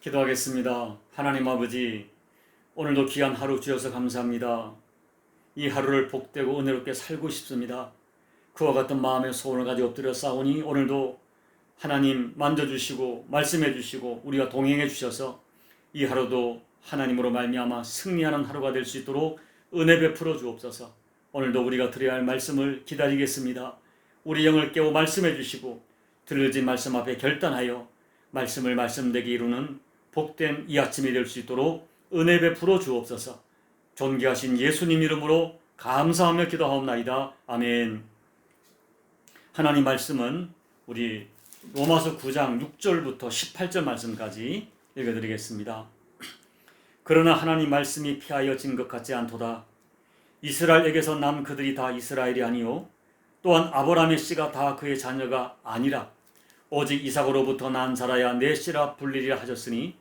기도하겠습니다. 하나님 아버지, 오늘도 귀한 하루 주셔서 감사합니다. 이 하루를 복되고 은혜롭게 살고 싶습니다. 그와 같은 마음의 소원을 가지고 엎드려 싸우니 오늘도 하나님 만져주시고 말씀해 주시고 우리가 동행해 주셔서 이 하루도 하나님으로 말미암아 승리하는 하루가 될 수 있도록 은혜 베풀어 주옵소서. 오늘도 우리가 드려야 할 말씀을 기다리겠습니다. 우리 영을 깨워 말씀해 주시고 들려진 말씀 앞에 결단하여 말씀을 말씀되게 이루는 복된 이 아침이 될 수 있도록 은혜 베풀어 주옵소서. 존귀하신 예수님 이름으로 감사하며 기도하옵나이다. 아멘. 하나님 말씀은 우리 로마서 9장 6절부터 18절 말씀까지 읽어드리겠습니다. 그러나 하나님 말씀이 피하여진 것 같지 않도다. 이스라엘에게서 난 그들이 다 이스라엘이 아니요 또한 아브라함의 씨가 다 그의 자녀가 아니라 오직 이삭으로부터 난 자라야 내 씨라 불리리라 하셨으니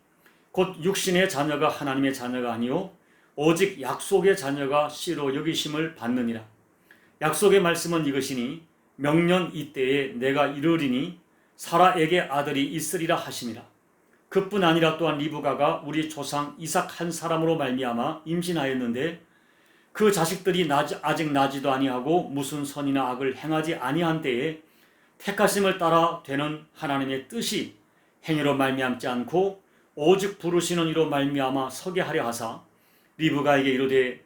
곧 육신의 자녀가 하나님의 자녀가 아니요 오직 약속의 자녀가 씨로 여기심을 받느니라. 약속의 말씀은 이것이니 명년 이때에 내가 이르리니 사라에게 아들이 있으리라 하심이라. 그뿐 아니라 또한 리브가가 우리 조상 이삭 한 사람으로 말미암아 임신하였는데 그 자식들이 아직 나지도 아니하고 무슨 선이나 악을 행하지 아니한 때에 택하심을 따라 되는 하나님의 뜻이 행위로 말미암지 않고 오직 부르시는 이로 말미암아 서게 하려 하사 리브가에게 이르되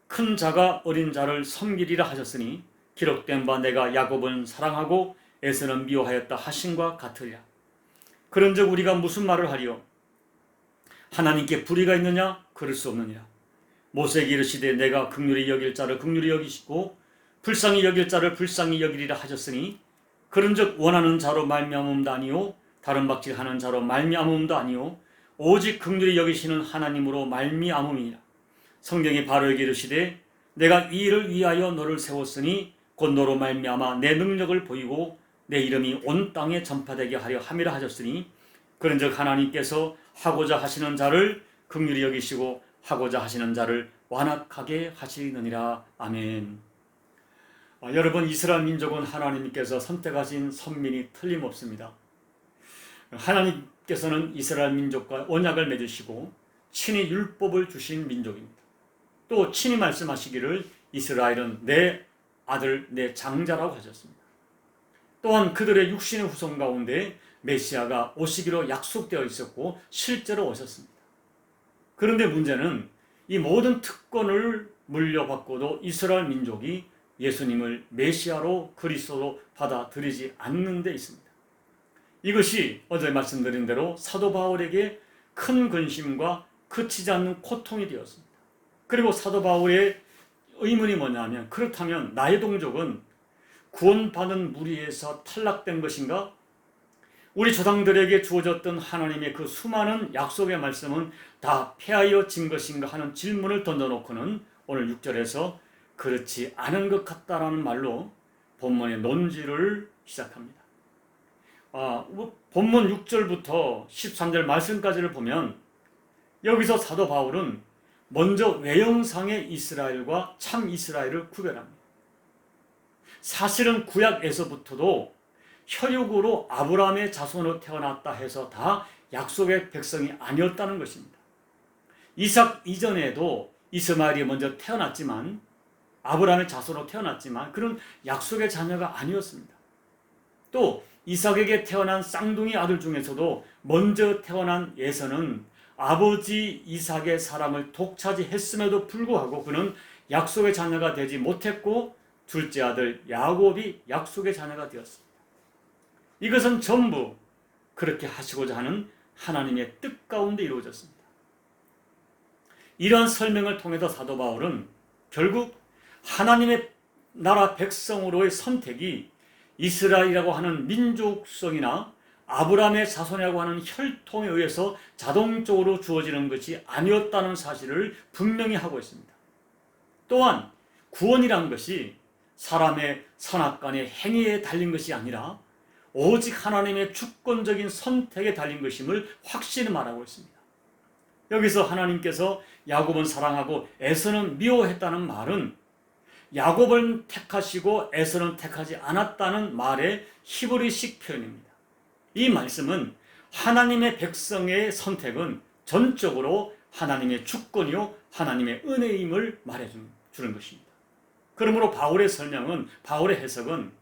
큰 자가 어린 자를 섬기리라 하셨으니 기록된 바 내가 야곱은 사랑하고 에서는 미워하였다 하심과 같으리라. 그런즉 우리가 무슨 말을 하리요? 하나님께 불의가 있느냐? 그럴 수 없느니라. 모세에게 이르시되 내가 긍휼히 여길 자를 긍휼히 여기시고 불쌍히 여길 자를 불쌍히 여기리라 하셨으니 그런즉 원하는 자로 말미암음도 아니요 다른 박질하는 자로 말미암음도 아니요 오직 긍휼히 여기시는 하나님으로 말미암음이니라. 성경이 바로 여기 이르시되 내가 이 일을 위하여 너를 세웠으니 곧 너로 말미암아 내 능력을 보이고 내 이름이 온 땅에 전파되게 하려 함이라 하셨으니 그런즉 하나님께서 하고자 하시는 자를 긍휼히 여기시고 하고자 하시는 자를 완악하게 하시느니라. 아멘. 여러분, 이스라엘 민족은 하나님께서 선택하신 선민이 틀림없습니다. 하나님께서는 이스라엘 민족과 언약을 맺으시고 친히 율법을 주신 민족입니다. 또 친히 말씀하시기를 이스라엘은 내 아들 내 장자라고 하셨습니다. 또한 그들의 육신의 후손 가운데 메시아가 오시기로 약속되어 있었고 실제로 오셨습니다. 그런데 문제는 이 모든 특권을 물려받고도 이스라엘 민족이 예수님을 메시아로 그리스도로 받아들이지 않는 데 있습니다. 이것이 어제 말씀드린 대로 사도 바울에게 큰 근심과 그치지 않는 고통이 되었습니다. 그리고 사도 바울의 의문이 뭐냐면 그렇다면 나의 동족은 구원받은 무리에서 탈락된 것인가? 우리 조상들에게 주어졌던 하나님의 그 수많은 약속의 말씀은 다 폐하여진 것인가 하는 질문을 던져놓고는 오늘 6절에서 그렇지 않은 것 같다라는 말로 본문의 논지를 시작합니다. 본문 6절부터 13절 말씀까지를 보면 여기서 사도 바울은 먼저 외형상의 이스라엘과 참 이스라엘을 구별합니다. 사실은 구약에서부터도 혈육으로 아브라함의 자손으로 태어났다 해서 다 약속의 백성이 아니었다는 것입니다. 이삭 이전에도 이스마엘이 먼저 태어났지만 아브라함의 자손으로 태어났지만 그런 약속의 자녀가 아니었습니다. 또 이삭에게 태어난 쌍둥이 아들 중에서도 먼저 태어난 에서는 아버지 이삭의 사랑을 독차지했음에도 불구하고 그는 약속의 자녀가 되지 못했고 둘째 아들 야곱이 약속의 자녀가 되었습니다. 이것은 전부 그렇게 하시고자 하는 하나님의 뜻 가운데 이루어졌습니다. 이러한 설명을 통해서 사도 바울은 결국 하나님의 나라 백성으로의 선택이 이스라엘이라고 하는 민족성이나 아브라함의 자손이라고 하는 혈통에 의해서 자동적으로 주어지는 것이 아니었다는 사실을 분명히 하고 있습니다. 또한 구원이란 것이 사람의 선악간의 행위에 달린 것이 아니라 오직 하나님의 주권적인 선택에 달린 것임을 확실히 말하고 있습니다. 여기서 하나님께서 야곱은 사랑하고 에서는 미워했다는 말은 야곱을 택하시고 에서는 택하지 않았다는 말의 히브리식 표현입니다. 이 말씀은 하나님의 백성의 선택은 전적으로 하나님의 주권이요 하나님의 은혜임을 말해주는 것입니다. 그러므로 바울의 해석은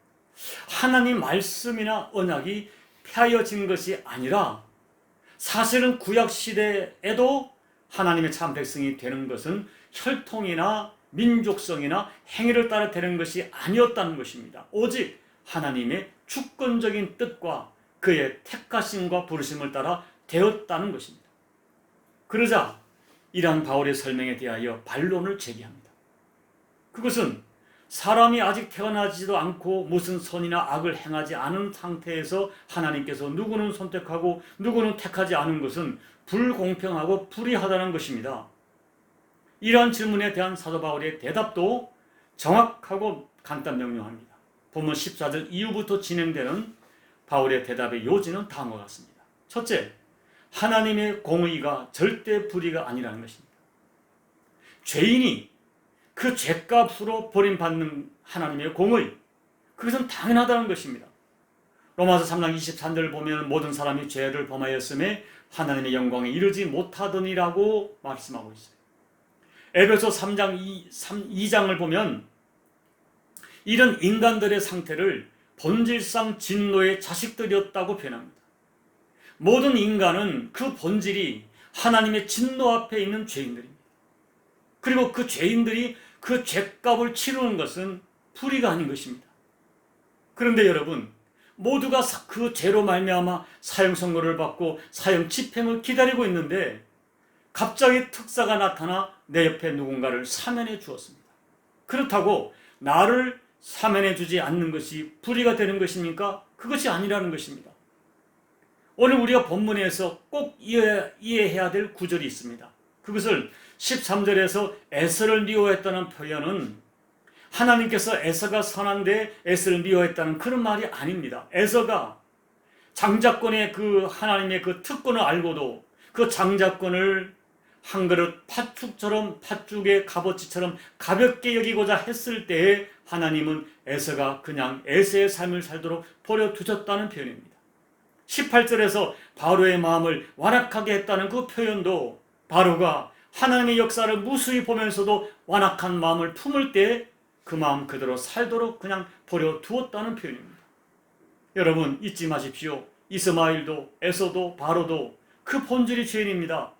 하나님 말씀이나 언약이 폐하여진 것이 아니라 사실은 구약 시대에도 하나님의 참 백성이 되는 것은 혈통이나 민족성이나 행위를 따라 되는 것이 아니었다는 것입니다. 오직 하나님의 주권적인 뜻과 그의 택하심과 부르심을 따라 되었다는 것입니다. 그러자 이러한 바울의 설명에 대하여 반론을 제기합니다. 그것은 사람이 아직 태어나지도 않고 무슨 선이나 악을 행하지 않은 상태에서 하나님께서 누구는 선택하고 누구는 택하지 않은 것은 불공평하고 불의하다는 것입니다. 이러한 질문에 대한 사도 바울의 대답도 정확하고 간단 명료합니다. 본문 14절 이후부터 진행되는 바울의 대답의 요지는 다음과 같습니다. 첫째, 하나님의 공의가 절대 불의가 아니라는 것입니다. 죄인이 그 죄값으로 버림받는 하나님의 공의, 그것은 당연하다는 것입니다. 로마서 3장 23절을 보면 모든 사람이 죄를 범하였음에 하나님의 영광에 이르지 못하더니라고 말씀하고 있어요. 에베소 3장 2장을 보면 이런 인간들의 상태를 본질상 진노의 자식들이었다고 표현합니다. 모든 인간은 그 본질이 하나님의 진노 앞에 있는 죄인들입니다. 그리고 그 죄인들이 그 죄값을 치르는 것은 불의가 아닌 것입니다. 그런데 여러분, 모두가 그 죄로 말미암아 사형 선고를 받고 사형 집행을 기다리고 있는데 갑자기 특사가 나타나 내 옆에 누군가를 사면해 주었습니다. 그렇다고 나를 사면해 주지 않는 것이 불의가 되는 것입니까? 그것이 아니라는 것입니다. 오늘 우리가 본문에서 꼭 이해해야 될 구절이 있습니다. 그것을 13절에서 에서를 미워했다는 표현은 하나님께서 에서가 선한데 에서를 미워했다는 그런 말이 아닙니다. 에서가 장자권의 그 하나님의 그 특권을 알고도 그 장자권을 한 그릇 팥죽의 값어치처럼 가볍게 여기고자 했을 때에 하나님은 에서가 그냥 에서의 삶을 살도록 버려두셨다는 표현입니다. 18절에서 바로의 마음을 완악하게 했다는 그 표현도 바로가 하나님의 역사를 무수히 보면서도 완악한 마음을 품을 때 그 마음 그대로 살도록 그냥 버려두었다는 표현입니다. 여러분 잊지 마십시오. 이스마엘도 에서도 바로도 그 본질이 죄인입니다.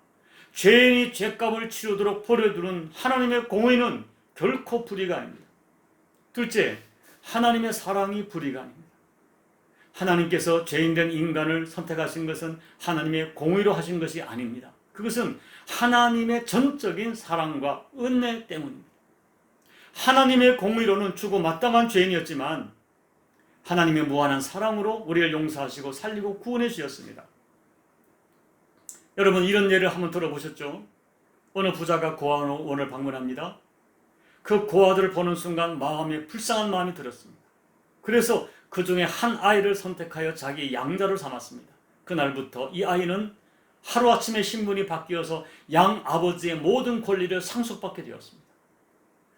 죄인이 죄값을 치르도록 버려두는 하나님의 공의는 결코 불의가 아닙니다. 둘째, 하나님의 사랑이 불의가 아닙니다. 하나님께서 죄인된 인간을 선택하신 것은 하나님의 공의로 하신 것이 아닙니다. 그것은 하나님의 전적인 사랑과 은혜 때문입니다. 하나님의 공의로는 주고 마땅한 죄인이었지만 하나님의 무한한 사랑으로 우리를 용서하시고 살리고 구원해 주셨습니다. 여러분 이런 예를 한번 들어보셨죠? 어느 부자가 고아원을 방문합니다. 그 고아들을 보는 순간 마음에 불쌍한 마음이 들었습니다. 그래서 그 중에 한 아이를 선택하여 자기 양자를 삼았습니다. 그날부터 이 아이는 하루아침에 신분이 바뀌어서 양 아버지의 모든 권리를 상속받게 되었습니다.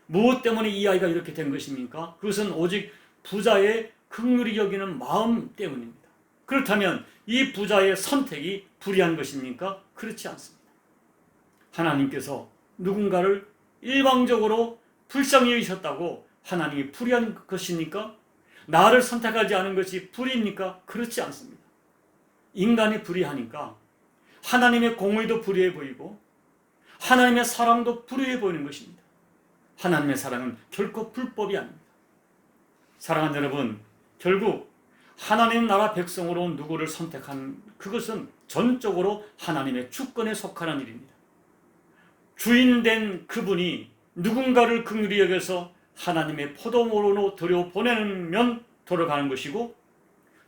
무엇 때문에 이 아이가 이렇게 된 것입니까? 그것은 오직 부자의 긍휼히 여기는 마음 때문입니다. 그렇다면 이 부자의 선택이 불의한 것입니까? 그렇지 않습니다. 하나님께서 누군가를 일방적으로 불쌍히 여기셨다고 하나님이 불의한 것입니까? 나를 선택하지 않은 것이 불의입니까? 그렇지 않습니다. 인간이 불의하니까 하나님의 공의도 불의해 보이고 하나님의 사랑도 불의해 보이는 것입니다. 하나님의 사랑은 결코 불법이 아닙니다. 사랑하는 여러분, 결국 하나님 나라 백성으로 누구를 선택한 그것은 전적으로 하나님의 주권에 속하는 일입니다. 주인된 그분이 누군가를 긍휼히 여겨서 하나님의 포도모로 들여보내면 들어가는 것이고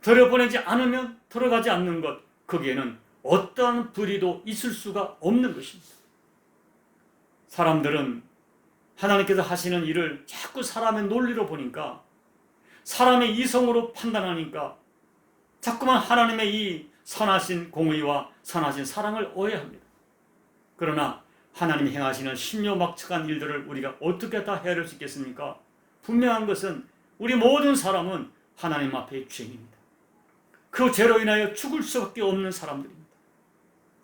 들여보내지 않으면 들어가지 않는 것, 거기에는 어떠한 불의도 있을 수가 없는 것입니다. 사람들은 하나님께서 하시는 일을 자꾸 사람의 논리로 보니까 사람의 이성으로 판단하니까 자꾸만 하나님의 이 선하신 공의와 선하신 사랑을 오해합니다. 그러나 하나님이 행하시는 신묘막측한 일들을 우리가 어떻게 다 헤아릴 수 있겠습니까? 분명한 것은 우리 모든 사람은 하나님 앞에 죄인입니다. 그 죄로 인하여 죽을 수밖에 없는 사람들입니다.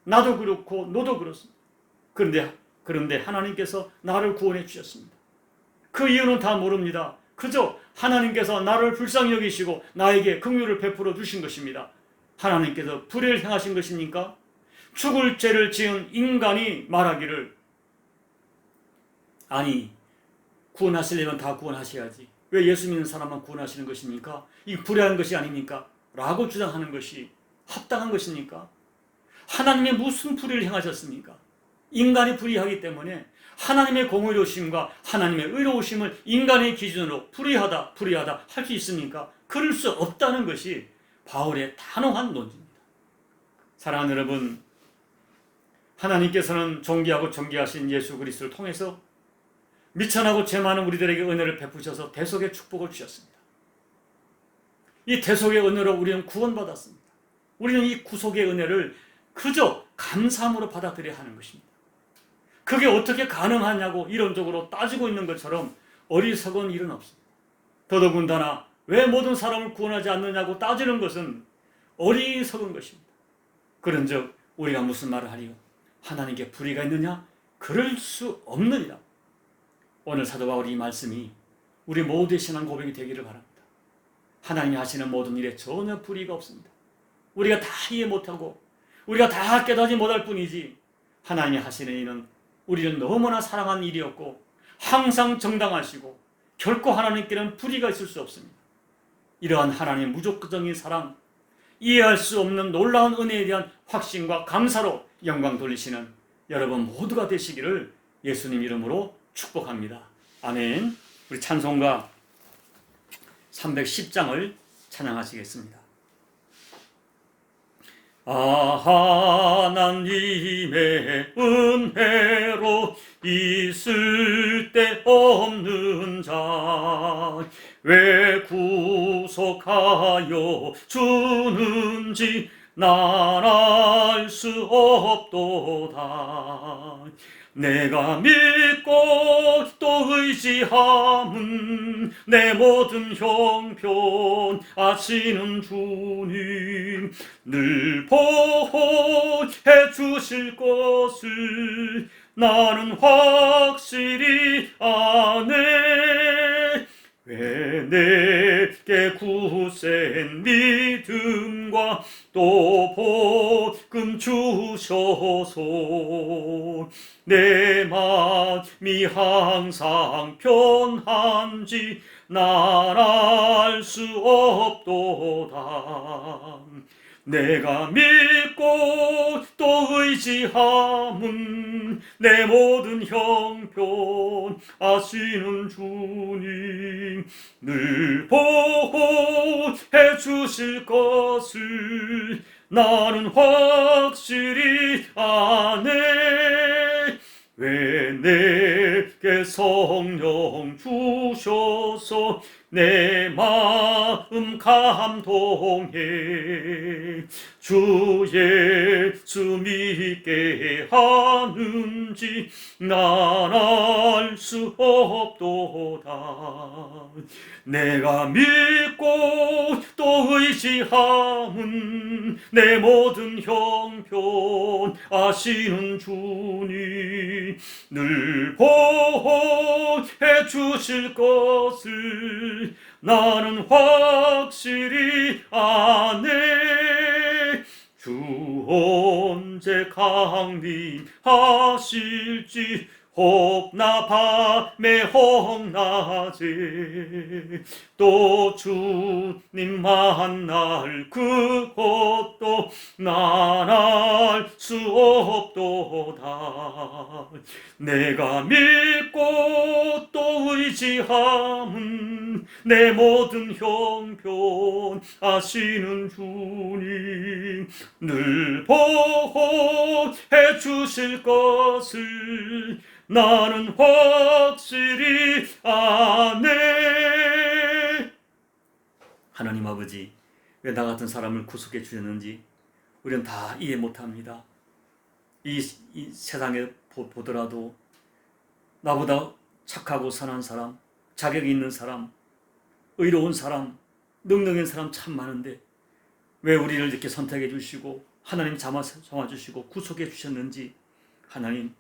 나도 그렇고 너도 그렇습니다. 그런데 하나님께서 나를 구원해 주셨습니다. 그 이유는 다 모릅니다. 그저 하나님께서 나를 불쌍히 여기시고 나에게 긍휼을 베풀어 주신 것입니다. 하나님께서 불의를 행하신 것입니까? 죽을 죄를 지은 인간이 말하기를, 아니, 구원하시려면 다 구원하셔야지, 왜 예수 믿는 사람만 구원하시는 것입니까? 이 불의한 것이 아닙니까? 라고 주장하는 것이 합당한 것입니까? 하나님이 무슨 불의를 행하셨습니까? 인간이 불의하기 때문에 하나님의 공의로우심과 하나님의 의로우심을 인간의 기준으로 불의하다 할 수 있습니까? 그럴 수 없다는 것이 바울의 단호한 논지입니다. 사랑하는 여러분, 하나님께서는 존귀하고 존귀하신 예수 그리스도를 통해서 미천하고 죄 많은 우리들에게 은혜를 베푸셔서 대속의 축복을 주셨습니다. 이 대속의 은혜로 우리는 구원받았습니다. 우리는 이 구속의 은혜를 그저 감사함으로 받아들여야 하는 것입니다. 그게 어떻게 가능하냐고 이론적으로 따지고 있는 것처럼 어리석은 일은 없습니다. 더더군다나 왜 모든 사람을 구원하지 않느냐고 따지는 것은 어리석은 것입니다. 그런즉 우리가 무슨 말을 하리요? 하나님께 불의가 있느냐? 그럴 수 없느니라. 오늘 사도 바울의 이 말씀이 우리 모두의 신앙 고백이 되기를 바랍니다. 하나님이 하시는 모든 일에 전혀 불의가 없습니다. 우리가 다 이해 못하고 우리가 다 깨닫지 못할 뿐이지, 하나님이 하시는 일은 우리는 너무나 사랑한 일이었고 항상 정당하시고 결코 하나님께는 불의가 있을 수 없습니다. 이러한 하나님의 무조건적인 사랑, 이해할 수 없는 놀라운 은혜에 대한 확신과 감사로 영광 돌리시는 여러분 모두가 되시기를 예수님 이름으로 축복합니다. 아멘. 우리 찬송가 310장을 찬양하시겠습니다. 하나님의 은혜로 있을 데 없는 자 왜 구속하여 주는지 난 알 수 없도다. 내가 믿고 또 의지함은 내 모든 형편 아시는 주님 늘 보호해 주실 것을 나는 확실히 아네. 왜 내게 굳센 믿음과 또 복음 주셔서 내 마음이 항상 편한지 난 알 수 없도다. 내가 믿고 또 의지함은 내 모든 형편 아시는 주님 늘 보호해 주실 것을 나는 확실히 아네. 왜 내게 성령 주셔서 내 마음 감동해 주 예수 믿게 하는지 난 알 수 없도다. 내가 믿고 또 의지함은 내 모든 형편 아시는 주님 늘 보호해 주실 것을 나는 확실히 아네. 주 언제 강림하실지 혹나 밤에 혹낮에 또 주님 만날 그것도 난 알 수 없도다. 내가 믿고 또 의지함은 내 모든 형편 아시는 주님 늘 보호해 주실 것을 나는 확실히 아네. 하나님 아버지, 왜 나 같은 사람을 구속해 주셨는지 우리는 다 이해 못합니다. 이 세상에 보더라도 나보다 착하고 선한 사람, 자격이 있는 사람, 의로운 사람, 능력 있는 사람 참 많은데 왜 우리를 이렇게 선택해 주시고 하나님 삼아 주시고 구속해 주셨는지 하나님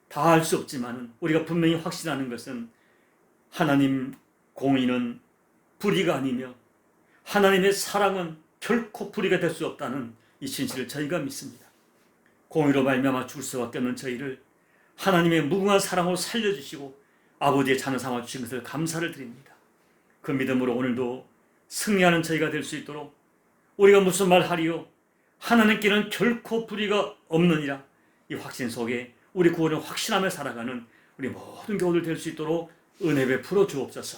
다 알 수 없지만 우리가 분명히 확신하는 것은 하나님 공의는 불의가 아니며 하나님의 사랑은 결코 불의가 될 수 없다는 이 진실을 저희가 믿습니다. 공의로 말미암아 죽을 수밖에 없는 저희를 하나님의 무궁한 사랑으로 살려주시고 아버지의 자녀 삼아 주신 것을 감사를 드립니다. 그 믿음으로 오늘도 승리하는 저희가 될 수 있도록 우리가 무슨 말 하리요? 하나님께는 결코 불의가 없느니라. 이 확신 속에 우리 구원을 확신하며 살아가는 우리 모든 교우들 될 수 있도록 은혜 베풀어 주옵소서.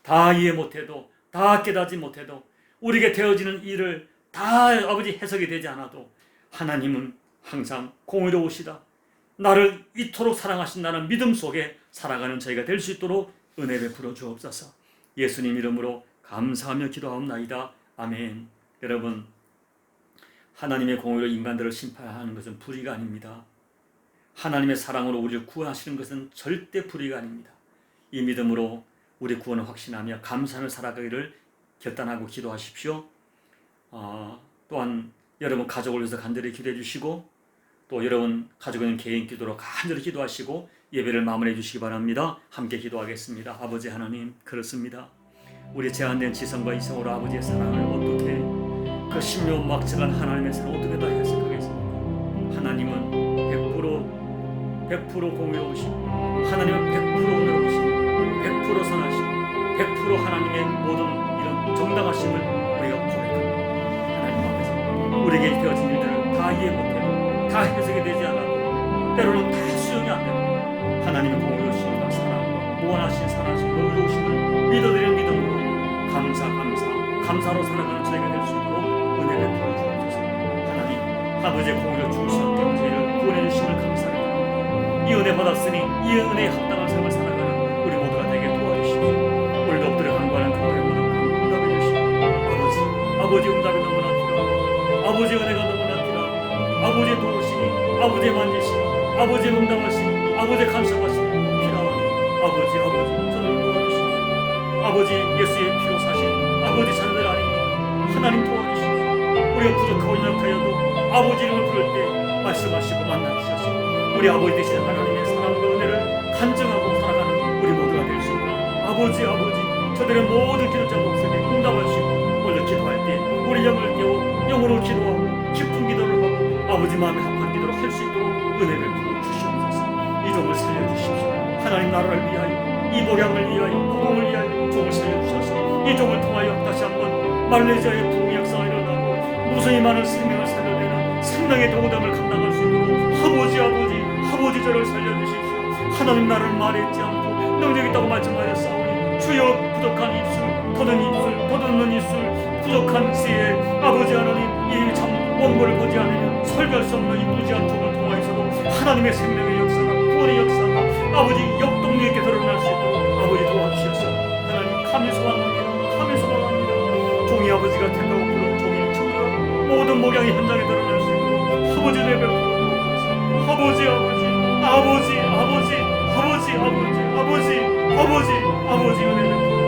다 이해 못해도 다 깨닫지 못해도 우리에게 되어지는 일을 다 아버지 해석이 되지 않아도 하나님은 항상 공의로우시다. 나를 이토록 사랑하신다는 믿음 속에 살아가는 저희가 될 수 있도록 은혜 베풀어 주옵소서. 예수님 이름으로 감사하며 기도하옵나이다. 아멘. 여러분, 하나님의 공의로 인간들을 심판하는 것은 불의가 아닙니다. 하나님의 사랑으로 우리를 구원하시는 것은 절대 불의가 아닙니다. 이 믿음으로 우리 구원을 확신하며 감사하며 살아가기를 결단하고 기도하십시오. 또한 여러분 가족을 위해서 간절히 기도해 주시고 또 여러분 가족은 개인 기도로 간절히 기도하시고 예배를 마무리해 주시기 바랍니다. 함께 기도하겠습니다. 아버지 하나님, 그렇습니다. 우리 제한된 지성과 이성으로 아버지의 사랑을 어떻게 그 신묘막측한 하나님의 사랑을 어떻게 다 해석하겠습니까? 하나님은 100% 공의로우시고 하나님은 100% 은혜로우시고 100% 선하시고 100% 하나님의 모든 이런 정당하심을 우리가 고백합니다. 하나님 아버지, 우리에게 되어진 일들을 다 이해 못해도 다 해석이 되지 않아도 때로는 다 수용이 안 되고 하나님의 공의로우심과 사랑과 무한하신 사랑하신 공의로우심을 믿어드리는 믿음으로 감사로 살아가는 저희가 될 수 있도록 은혜를 베풀어 주옵소서. 하나님 아버지의 공의로 죽을 수 없게 저희를 구원해 주심을 감사합니다. 이 은혜 받았으니 이 은혜에 합당한 삶을 살아가는 우리 모두가 되게 도와주십시오. 우리도 엎드려 간구하는 그 은혜 모두 응답해 주시고 아버지 응답이 너무나 필요하고 아버지의 은혜가 너무나 필요합니다. 아버지의 도우심이 아버지의 만지심이 아버지의 응답하심이 아버지의 간섭하심이 필요하니 아버지 저를 도와주십시오. 아버지 예수의 피로 사신 아버지 자녀들 아닙니까? 하나님 도와주십시오. 우리가 부족하고 연약하여도 아버지 이름을 부를 때 말씀하시고 만나주셔서 우리 아버지 되신 하나님의 사랑과 은혜를 간증하고 살아가는 우리 모두가 될 수 있도록 아버지 저들의 모든 기도자 목소리에 응답하시고 오늘 기도할 때 우리 영을 깨워 영으로 기도하고 깊은 기도를 하고 아버지 마음에 합한 기도를 할 수 있도록 은혜를 부어 주시옵소서. 이 종을 살려주십시오. 하나님 나라를 위하여 이 목양을 위하여 복음을 위하여 종을 살려주셔서 이 종을 통하여 다시 한번 말레이시아의 부흥 역사가 일어나고 무수히 많은 생명을 살려내는 생명의 도구담을 감당할 수 있도록 아버지 저를 살려주십시오. 하나님 나를 말했지 않고 능력 있다고 말씀하셨사오니 주여 부족한 입술 더듬는 입술 부족한 시에 아버지 하나님 이 참 원고를 보지 않으면 설교할 수 없는 이 무지한 tum을 통하여서도 하나님의 생명의 역사가 구원의 역사가 아버지 역동력있게 드러날 수 있도록 아버지 도와주셔서 하나님 감히 소망합니다. 종이 아버지가 택하고 부른 종이 청결하고 모든 목양이 현장에 드러날 수 있도록 아버지 내베풀어 아버지 은혜를